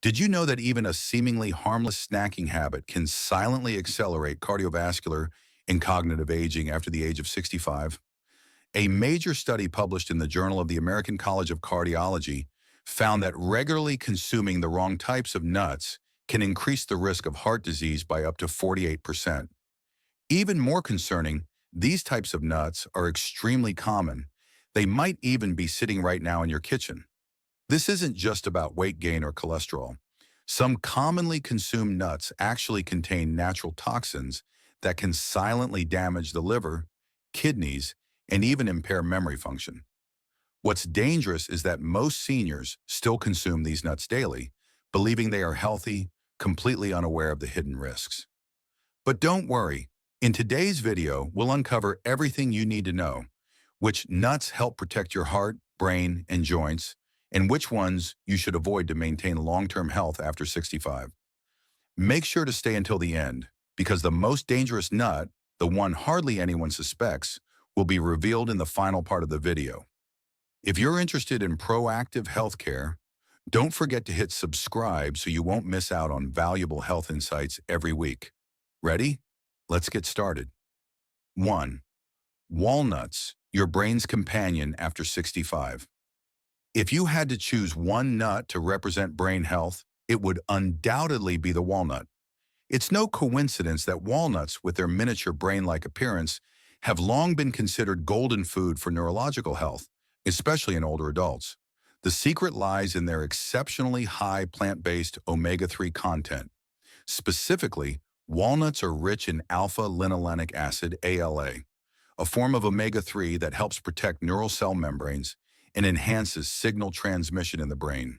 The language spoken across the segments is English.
Did you know that even a seemingly harmless snacking habit can silently accelerate cardiovascular and cognitive aging after the age of 65? A major study published in the Journal of the American College of Cardiology found that regularly consuming the wrong types of nuts can increase the risk of heart disease by up to 48%. Even more concerning, these types of nuts are extremely common. They might even be sitting right now in your kitchen. This isn't just about weight gain or cholesterol. Some commonly consumed nuts actually contain natural toxins that can silently damage the liver, kidneys, and even impair memory function. What's dangerous is that most seniors still consume these nuts daily, believing they are healthy, completely unaware of the hidden risks. But don't worry, in today's video, we'll uncover everything you need to know: which nuts help protect your heart, brain, and joints, and which ones you should avoid to maintain long-term health after 65. Make sure to stay until the end, because the most dangerous nut, the one hardly anyone suspects, will be revealed in the final part of the video. If you're interested in proactive healthcare, don't forget to hit subscribe so you won't miss out on valuable health insights every week. Ready? Let's get started. 1. Walnuts, your brain's companion after 65. If you had to choose one nut to represent brain health, it would undoubtedly be the walnut. It's no coincidence that walnuts, with their miniature brain-like appearance, have long been considered golden food for neurological health, especially in older adults. The secret lies in their exceptionally high plant-based omega-3 content. Specifically, walnuts are rich in alpha-linolenic acid, ALA, a form of omega-3 that helps protect neural cell membranes and enhances signal transmission in the brain.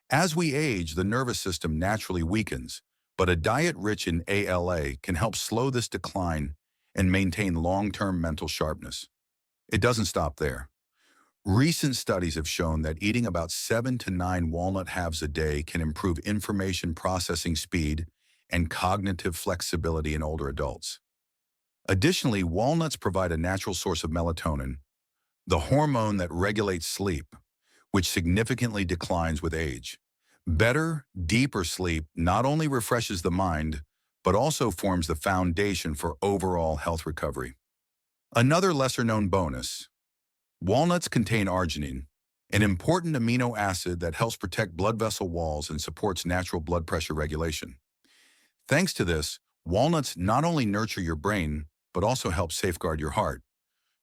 As we age, the nervous system naturally weakens, but a diet rich in ALA can help slow this decline and maintain long-term mental sharpness. It doesn't stop there. Recent studies have shown that eating about 7 to 9 walnut halves a day can improve information processing speed and cognitive flexibility in older adults. Additionally, walnuts provide a natural source of melatonin, the hormone that regulates sleep, which significantly declines with age. Better, deeper sleep not only refreshes the mind, but also forms the foundation for overall health recovery. Another lesser-known bonus: walnuts contain arginine, an important amino acid that helps protect blood vessel walls and supports natural blood pressure regulation. Thanks to this, walnuts not only nurture your brain, but also help safeguard your heart.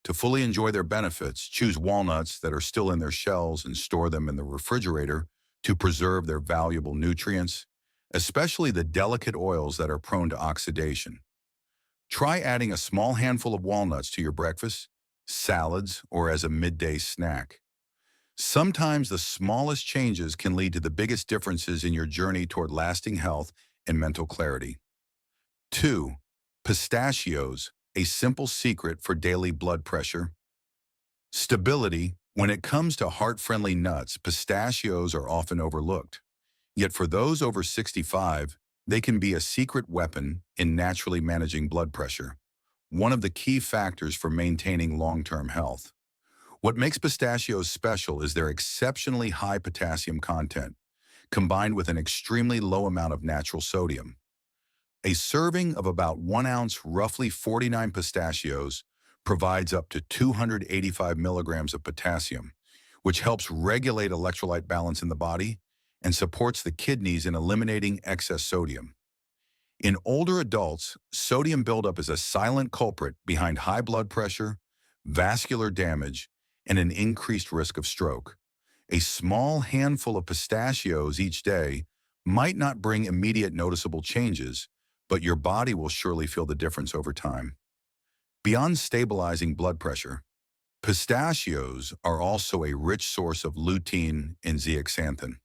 To fully enjoy their benefits, choose walnuts that are still in their shells and store them in the refrigerator to preserve their valuable nutrients, especially the delicate oils that are prone to oxidation. Try adding a small handful of walnuts to your breakfast, salads, or as a midday snack. Sometimes the smallest changes can lead to the biggest differences in your journey toward lasting health and mental clarity. 2. Pistachios, a simple secret for daily blood pressure. Stability. When it comes to heart-friendly nuts, pistachios are often overlooked. Yet for those over 65, they can be a secret weapon in naturally managing blood pressure, one of the key factors for maintaining long-term health. What makes pistachios special is their exceptionally high potassium content, combined with an extremely low amount of natural sodium. A serving of about 1 ounce, roughly 49 pistachios, provides up to 285 milligrams of potassium, which helps regulate electrolyte balance in the body and supports the kidneys in eliminating excess sodium. In older adults, sodium buildup is a silent culprit behind high blood pressure, vascular damage, and an increased risk of stroke. A small handful of pistachios each day might not bring immediate noticeable changes, but your body will surely feel the difference over time. Beyond stabilizing blood pressure, pistachios are also a rich source of lutein and zeaxanthin,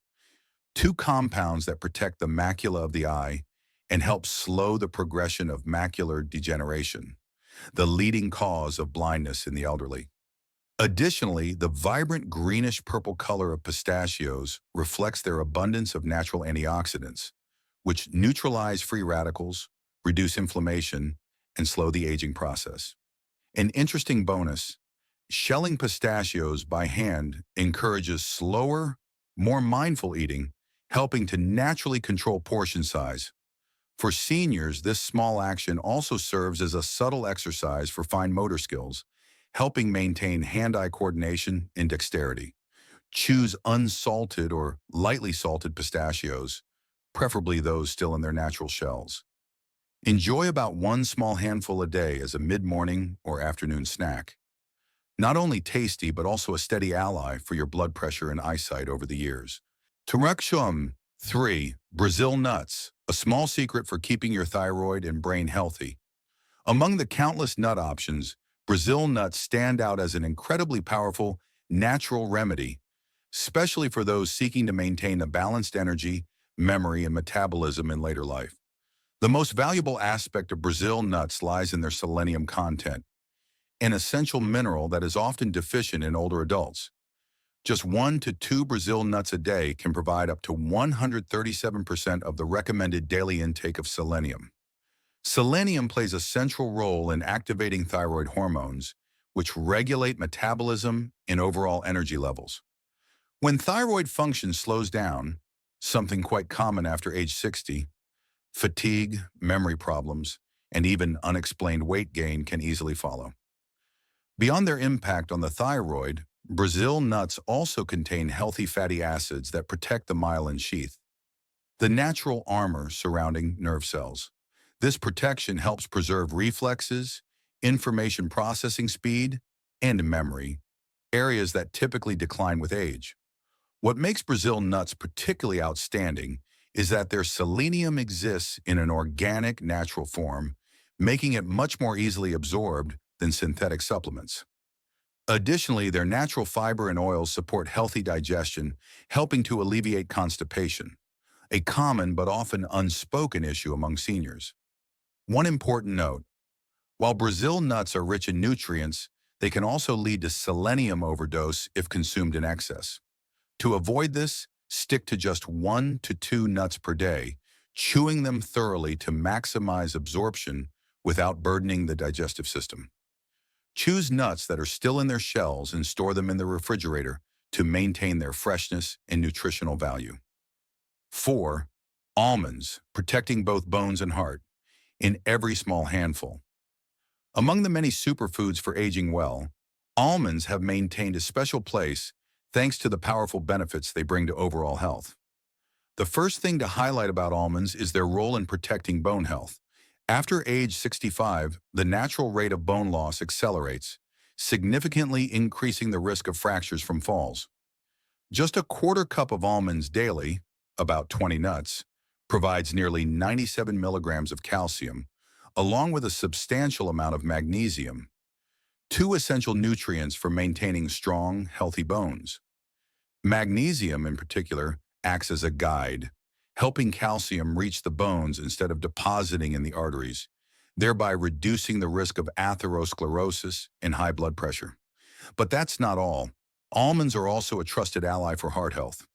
two compounds that protect the macula of the eye and help slow the progression of macular degeneration, the leading cause of blindness in the elderly. Additionally, the vibrant greenish-purple color of pistachios reflects their abundance of natural antioxidants, which neutralize free radicals, reduce inflammation, and slow the aging process. An interesting bonus: shelling pistachios by hand encourages slower, more mindful eating, helping to naturally control portion size. For seniors, this small action also serves as a subtle exercise for fine motor skills, helping maintain hand-eye coordination and dexterity. Choose unsalted or lightly salted pistachios, preferably those still in their natural shells. Enjoy about one small handful a day as a mid-morning or afternoon snack. Not only tasty, but also a steady ally for your blood pressure and eyesight over the years. Direction 3. Brazil nuts, a small secret for keeping your thyroid and brain healthy. Among the countless nut options, Brazil nuts stand out as an incredibly powerful, natural remedy, especially for those seeking to maintain a balanced energy, memory, and metabolism in later life. The most valuable aspect of Brazil nuts lies in their selenium content, an essential mineral that is often deficient in older adults. Just 1 to 2 Brazil nuts a day can provide up to 137% of the recommended daily intake of selenium. Selenium plays a central role in activating thyroid hormones, which regulate metabolism and overall energy levels. When thyroid function slows down, something quite common after age 60, fatigue, memory problems, and even unexplained weight gain can easily follow. Beyond their impact on the thyroid, Brazil nuts also contain healthy fatty acids that protect the myelin sheath, the natural armor surrounding nerve cells. This protection helps preserve reflexes, information processing speed, and memory, areas that typically decline with age. What makes Brazil nuts particularly outstanding is that their selenium exists in an organic, natural form, making it much more easily absorbed than synthetic supplements. Additionally, their natural fiber and oils support healthy digestion, helping to alleviate constipation, a common but often unspoken issue among seniors. One important note: while Brazil nuts are rich in nutrients, they can also lead to selenium overdose if consumed in excess. To avoid this, stick to just 1 to 2 nuts per day, chewing them thoroughly to maximize absorption without burdening the digestive system. Choose nuts that are still in their shells and store them in the refrigerator to maintain their freshness and nutritional value. 4. Almonds, protecting both bones and heart, in every small handful. Among the many superfoods for aging well, almonds have maintained a special place thanks to the powerful benefits they bring to overall health. The first thing to highlight about almonds is their role in protecting bone health. After age 65, the natural rate of bone loss accelerates, significantly increasing the risk of fractures from falls. Just a quarter cup of almonds daily, about 20 nuts, provides nearly 97 milligrams of calcium, along with a substantial amount of magnesium, two essential nutrients for maintaining strong, healthy bones. Magnesium, in particular, acts as a guide, helping calcium reach the bones instead of depositing in the arteries, thereby reducing the risk of atherosclerosis and high blood pressure. But that's not all. Almonds are also a trusted ally for heart health.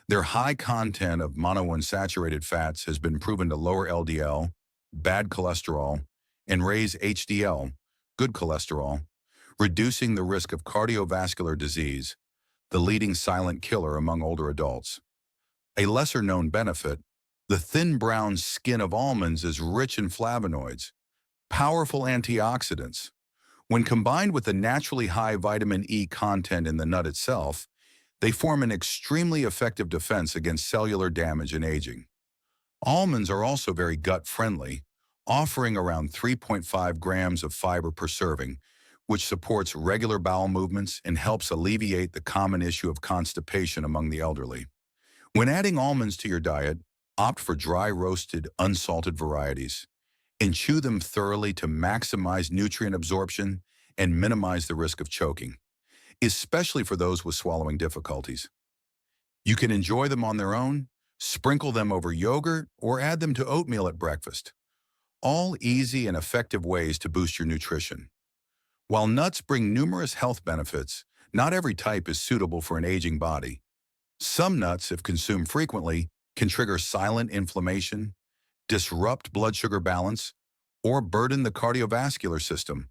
Their high content of monounsaturated fats has been proven to lower LDL, bad cholesterol, and raise HDL, good cholesterol, reducing the risk of cardiovascular disease, the leading silent killer among older adults. A lesser-known benefit: the thin brown skin of almonds is rich in flavonoids, powerful antioxidants. When combined with the naturally high vitamin E content in the nut itself, they form an extremely effective defense against cellular damage and aging. Almonds are also very gut-friendly, offering around 3.5 grams of fiber per serving, which supports regular bowel movements and helps alleviate the common issue of constipation among the elderly. When adding almonds to your diet, opt for dry roasted, unsalted varieties, and chew them thoroughly to maximize nutrient absorption and minimize the risk of choking, especially for those with swallowing difficulties. You can enjoy them on their own, sprinkle them over yogurt, or add them to oatmeal at breakfast. All easy and effective ways to boost your nutrition. While nuts bring numerous health benefits, not every type is suitable for an aging body. Some nuts, if consumed frequently, can trigger silent inflammation, disrupt blood sugar balance, or burden the cardiovascular system,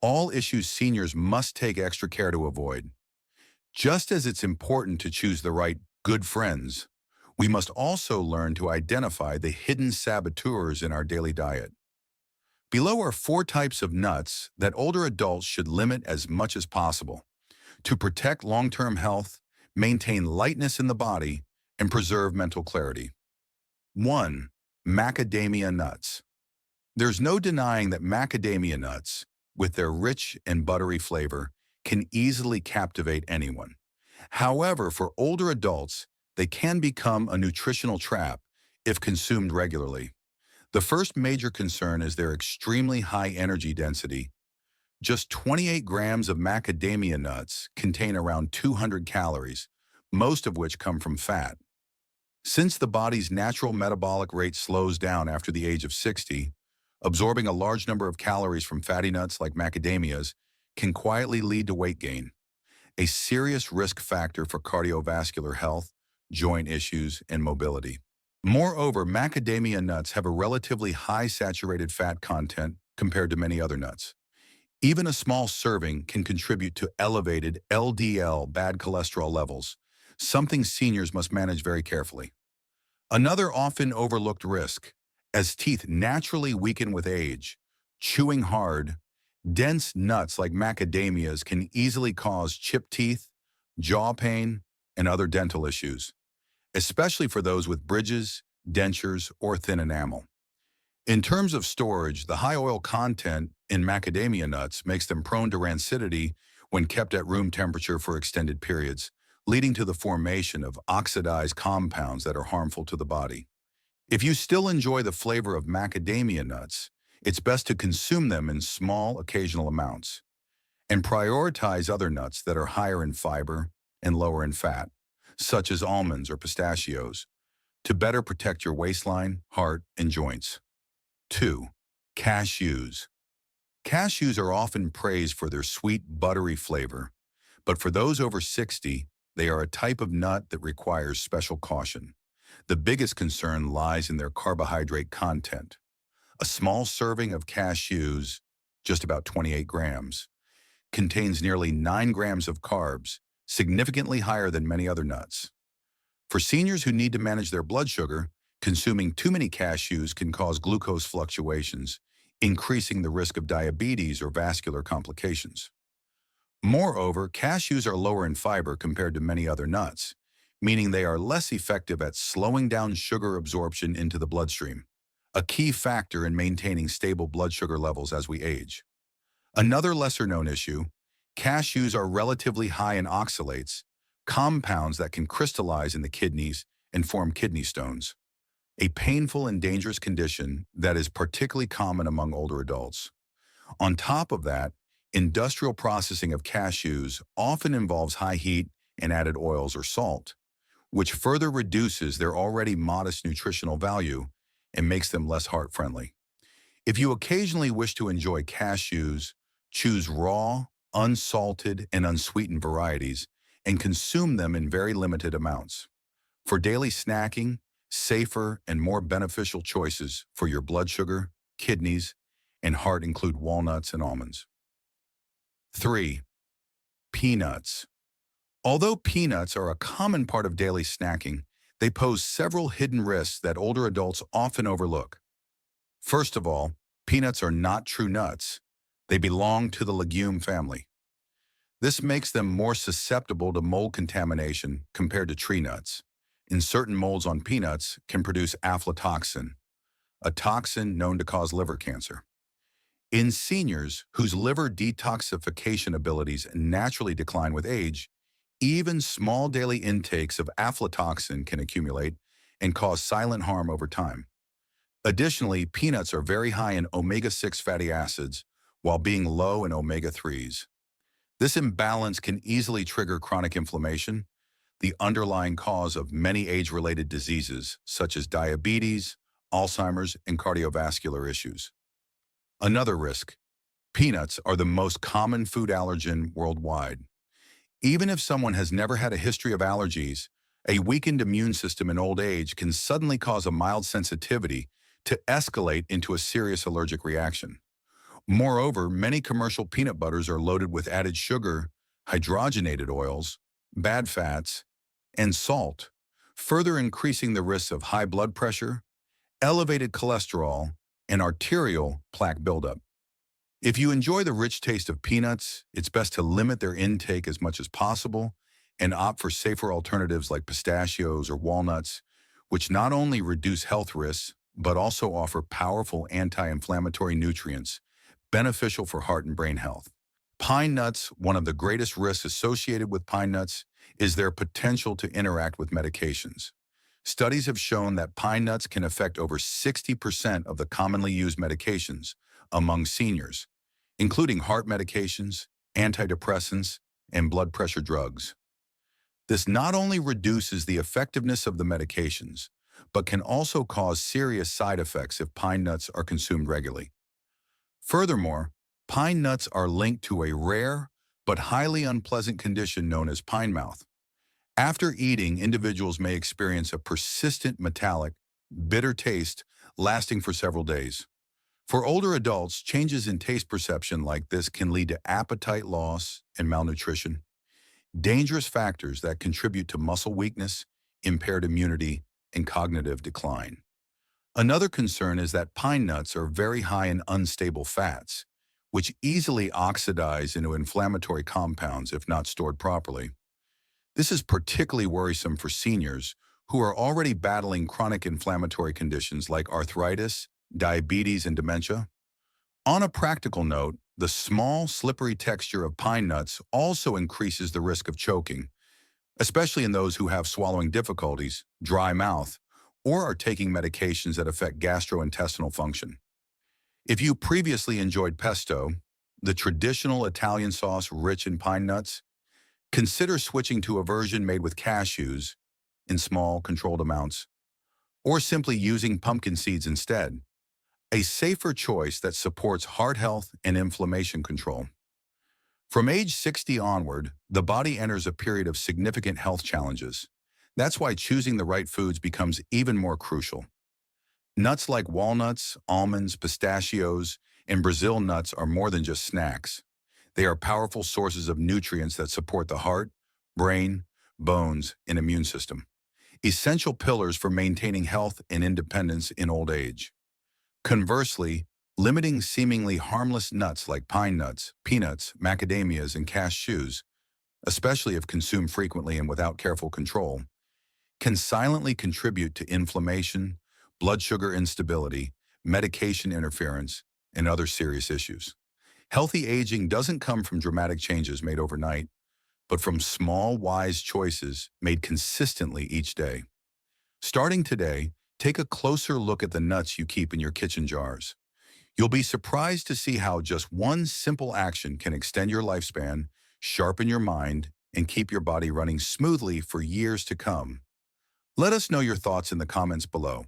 all issues seniors must take extra care to avoid. Just as it's important to choose the right good friends, We must also learn to identify the hidden saboteurs in our daily diet. Below are 4 types of nuts that older adults should limit as much as possible to protect long-term health, maintain lightness in the body, and preserve mental clarity. 1. Macadamia nuts. There's no denying that macadamia nuts, with their rich and buttery flavor, can easily captivate anyone. However, for older adults, they can become a nutritional trap if consumed regularly. The first major concern is their extremely high energy density. Just 28 grams of macadamia nuts contain around 200 calories, most of which come from fat. Since the body's natural metabolic rate slows down after the age of 60, absorbing a large number of calories from fatty nuts like macadamias can quietly lead to weight gain, a serious risk factor for cardiovascular health, joint issues, and mobility. Moreover, macadamia nuts have a relatively high saturated fat content compared to many other nuts. Even a small serving can contribute to elevated LDL bad cholesterol levels, something seniors must manage very carefully. Another often overlooked risk, as teeth naturally weaken with age, chewing hard, dense nuts like macadamias can easily cause chipped teeth, jaw pain, and other dental issues, especially for those with bridges, dentures, or thin enamel. In terms of storage, the high oil content in macadamia nuts makes them prone to rancidity when kept at room temperature for extended periods, leading to the formation of oxidized compounds that are harmful to the body. If you still enjoy the flavor of macadamia nuts, it's best to consume them in small, occasional amounts, and prioritize other nuts that are higher in fiber and lower in fat, such as almonds or pistachios, to better protect your waistline, heart, and joints. 2. Cashews. Cashews are often praised for their sweet, buttery flavor, but for those over 60, they are a type of nut that requires special caution. The biggest concern lies in their carbohydrate content. A small serving of cashews, just about 28 grams, contains nearly 9 grams of carbs, significantly higher than many other nuts. For seniors who need to manage their blood sugar, consuming too many cashews can cause glucose fluctuations, increasing the risk of diabetes or vascular complications. Moreover, cashews are lower in fiber compared to many other nuts, meaning they are less effective at slowing down sugar absorption into the bloodstream, a key factor in maintaining stable blood sugar levels as we age. Another lesser-known issue, cashews are relatively high in oxalates, compounds that can crystallize in the kidneys and form kidney stones, a painful and dangerous condition that is particularly common among older adults. On top of that, industrial processing of cashews often involves high heat and added oils or salt, which further reduces their already modest nutritional value and makes them less heart-friendly. If you occasionally wish to enjoy cashews, choose raw, unsalted, and unsweetened varieties and consume them in very limited amounts. For daily snacking, safer and more beneficial choices for your blood sugar, kidneys, and heart include walnuts and almonds. 3. Peanuts. Although peanuts are a common part of daily snacking, they pose several hidden risks that older adults often overlook. First of all, peanuts are not true nuts. They belong to the legume family. This makes them more susceptible to mold contamination compared to tree nuts. In certain molds on peanuts can produce aflatoxin, a toxin known to cause liver cancer. In seniors whose liver detoxification abilities naturally decline with age, even small daily intakes of aflatoxin can accumulate and cause silent harm over time. Additionally, peanuts are very high in omega-6 fatty acids while being low in omega-3s. This imbalance can easily trigger chronic inflammation, the underlying cause of many age-related diseases such as diabetes, Alzheimer's, and cardiovascular issues. Another risk: peanuts are the most common food allergen worldwide. Even if someone has never had a history of allergies, a weakened immune system in old age can suddenly cause a mild sensitivity to escalate into a serious allergic reaction. Moreover, many commercial peanut butters are loaded with added sugar, hydrogenated oils, bad fats, and salt, further increasing the risks of high blood pressure, elevated cholesterol, and arterial plaque buildup. If you enjoy the rich taste of peanuts, it's best to limit their intake as much as possible and opt for safer alternatives like pistachios or walnuts, which not only reduce health risks, but also offer powerful anti-inflammatory nutrients beneficial for heart and brain health. Pine nuts, one of the greatest risks associated with pine nuts, is their potential to interact with medications. Studies have shown that pine nuts can affect over 60% of the commonly used medications among seniors, including heart medications, antidepressants, and blood pressure drugs. This not only reduces the effectiveness of the medications, but can also cause serious side effects if pine nuts are consumed regularly. Furthermore, pine nuts are linked to a rare but highly unpleasant condition known as pine mouth. After eating, individuals may experience a persistent metallic, bitter taste lasting for several days. For older adults, changes in taste perception like this can lead to appetite loss and malnutrition, dangerous factors that contribute to muscle weakness, impaired immunity, and cognitive decline. Another concern is that pine nuts are very high in unstable fats, which easily oxidize into inflammatory compounds if not stored properly. This is particularly worrisome for seniors who are already battling chronic inflammatory conditions like arthritis, diabetes, and dementia. On a practical note, the small, slippery texture of pine nuts also increases the risk of choking, especially in those who have swallowing difficulties, dry mouth, or are taking medications that affect gastrointestinal function. If you previously enjoyed pesto, the traditional Italian sauce rich in pine nuts, consider switching to a version made with cashews in small, controlled amounts, or simply using pumpkin seeds instead, a safer choice that supports heart health and inflammation control. From age 60 onward, the body enters a period of significant health challenges. That's why choosing the right foods becomes even more crucial. Nuts like walnuts, almonds, pistachios, and Brazil nuts are more than just snacks. They are powerful sources of nutrients that support the heart, brain, bones, and immune system, essential pillars for maintaining health and independence in old age. Conversely, limiting seemingly harmless nuts like pine nuts, peanuts, macadamias, and cashews, especially if consumed frequently and without careful control, can silently contribute to inflammation, blood sugar instability, medication interference, and other serious issues. Healthy aging doesn't come from dramatic changes made overnight, but from small, wise choices made consistently each day. Starting today, take a closer look at the nuts you keep in your kitchen jars. You'll be surprised to see how just one simple action can extend your lifespan, sharpen your mind, and keep your body running smoothly for years to come. Let us know your thoughts in the comments below.